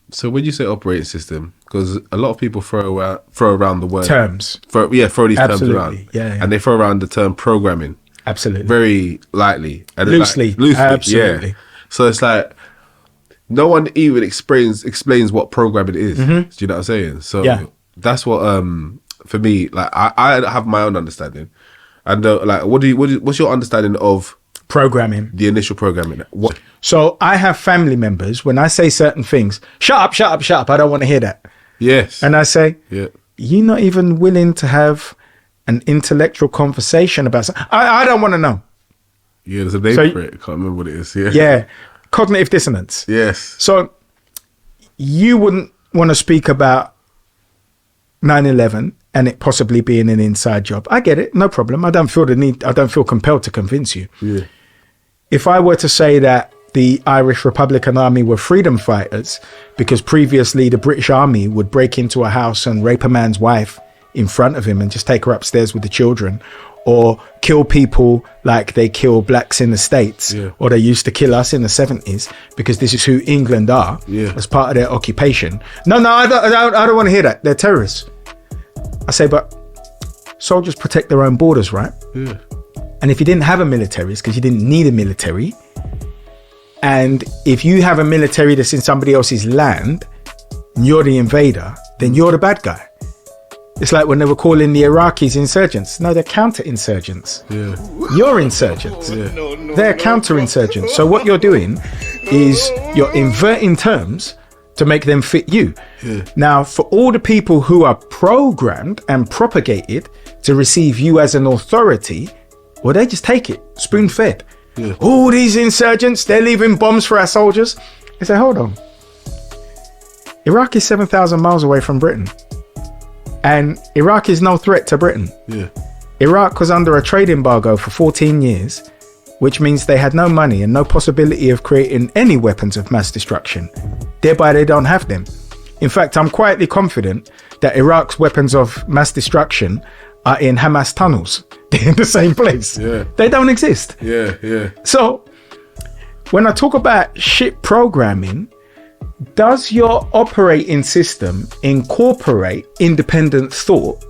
So when you say operating system, because a lot of people throw around the word terms. throw these terms Absolutely. around, Yeah. and they throw around the term programming Absolutely. very lightly and Loosely. Absolutely. Yeah. So it's like no one even explains what programming is. Mm-hmm. Do you know what I'm saying? So that's what for me, like I have my own understanding, and like what's your understanding of Programming. the initial programming? What? So I have family members, when I say certain things, shut up, I don't want to hear that. Yes. And I say, Yeah. you're not even willing to have an intellectual conversation about something. I don't want to know. Yeah, there's a name So- for it. I can't remember what it is. Yeah. Yeah. Cognitive dissonance. Yes. So you wouldn't want to speak about 9/11 and it possibly being an inside job. I get it. No problem. I don't feel compelled to convince you. Yeah. If I were to say that the Irish Republican Army were freedom fighters because previously the British Army would break into a house and rape a man's wife in front of him and just take her upstairs with the children, or kill people like they kill blacks in the States, or they used to kill us in the 70s because this is who England are as part of their occupation. No, I don't want to hear that. They're terrorists. I say, but soldiers protect their own borders, right? Yeah. And if you didn't have a military, it's because you didn't need a military. And if you have a military that's in somebody else's land, and you're the invader, then you're the bad guy. It's like when they were calling the Iraqis insurgents. No, they're counter-insurgents. Yeah. You're insurgents. They're counter-insurgents. So what you're doing is you're inverting terms to make them fit you. Now, for all the people who are programmed and propagated to receive you as an authority, well, they just take it, spoon-fed. All these insurgents, they're leaving bombs for our soldiers. They say, hold on. Iraq is 7,000 miles away from Britain. And Iraq is no threat to Britain. Iraq was under a trade embargo for 14 years, which means they had no money and no possibility of creating any weapons of mass destruction. Thereby, they don't have them. In fact, I'm quietly confident that Iraq's weapons of mass destruction are in Hamas tunnels. They're in the same place. They don't exist. So when I talk about shit programming, does your operating system incorporate independent thought,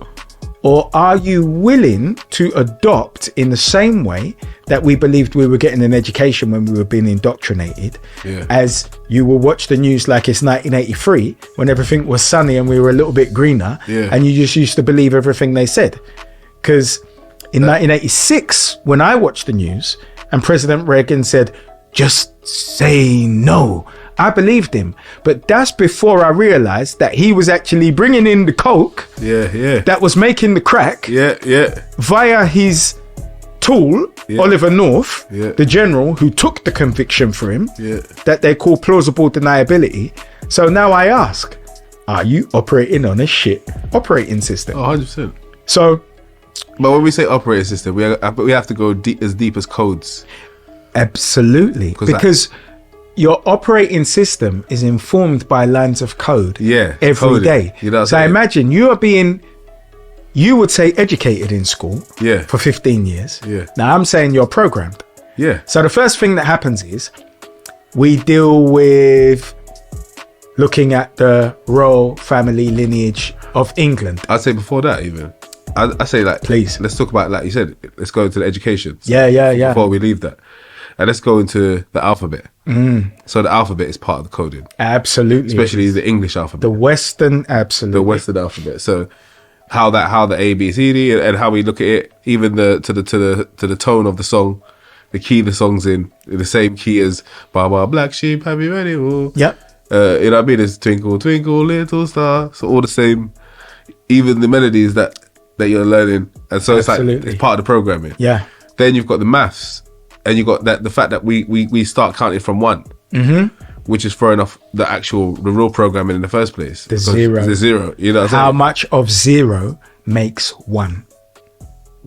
or are you willing to adopt in the same way that we believed we were getting an education when we were being indoctrinated, as you will watch the news like it's 1983 when everything was sunny and we were a little bit greener, and you just used to believe everything they said? Because in 1986, when I watched the news and President Reagan said, just say no, I believed him. But that's before I realized that he was actually bringing in the coke that was making the crack via his tool, Oliver North, the general who took the conviction for him, that they call plausible deniability. So now I ask, are you operating on a shit operating system? 100%. So, but when we say operating system, we have to go as deep as codes. Absolutely, because your operating system is informed by lines of code every day. You know what I'm saying? Imagine you would say educated in school for 15 years. Now I'm saying you're programmed. So the first thing that happens is we deal with looking at the royal family lineage of England. I'd say before that even. I say like, please, let's talk about, like you said, let's go into the education. Before we leave that. And let's go into the alphabet. So the alphabet is part of the coding. Absolutely. Especially the English alphabet. The Western, absolutely. The Western alphabet. So how the A, B, C, D, and how we look at it, even to the tone of the song, the key the song's in the same key as Baba Black Sheep, Have You Ready? You know what I mean? It's Twinkle, Twinkle, Little Star. So all the same, even the melodies that you're learning. And so it's like, it's part of the programming. Then you've got the maths. And you got the fact that we start counting from one, which is throwing off the real programming in the first place. The zero. You know what I'm saying? How much of zero makes one?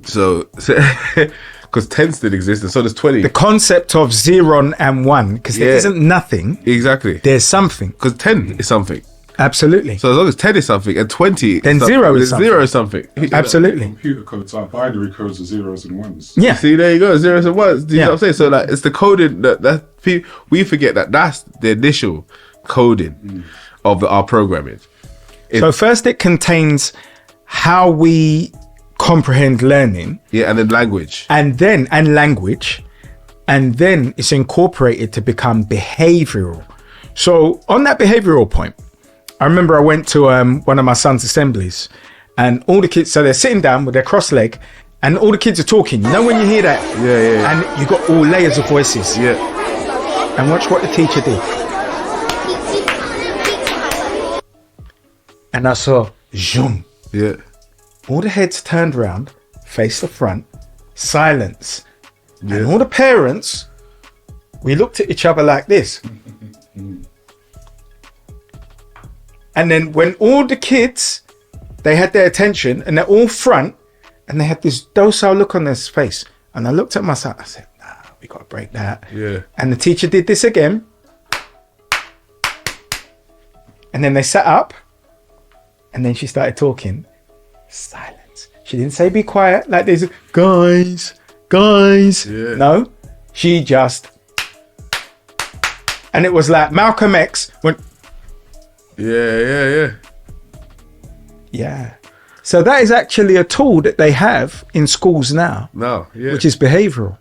So, because 10 still exists, and so does 20. The concept of 0 and 1, because there isn't nothing. Exactly. There's something. Because 10 is something. Absolutely. So as long as 10 is something and 20 then is 0 is something. 0 is something. Absolutely. Computer codes are binary codes of zeros and ones. Yeah. See, there you go, zeros and ones. Do you know what I'm saying? So like, it's the coding that we forget that's the initial coding of our programming. So first it contains how we comprehend learning. Yeah, and then language. And language. And then it's incorporated to become behavioral. So on that behavioral point, I remember I went to one of my son's assemblies, and all the kids, so they're sitting down with their cross leg, and all the kids are talking. You know when you hear that? Yeah. And you got all layers of voices. Yeah. And watch what the teacher did. And I saw, zoom. Yeah. All the heads turned around, face the front, silence. Yeah. And all the parents, we looked at each other like this. And then when all the kids, they had their attention and they're all front and they had this docile look on their face. And I looked at my son, I said, nah, we got to break that. Yeah. And the teacher did this again. And then they sat up and then she started talking. Silence. She didn't say be quiet like this, guys. Yeah. No, she just, and it was like Malcolm X went, Yeah. yeah. So that is actually a tool that they have in schools now, No, yeah. which is behavioral.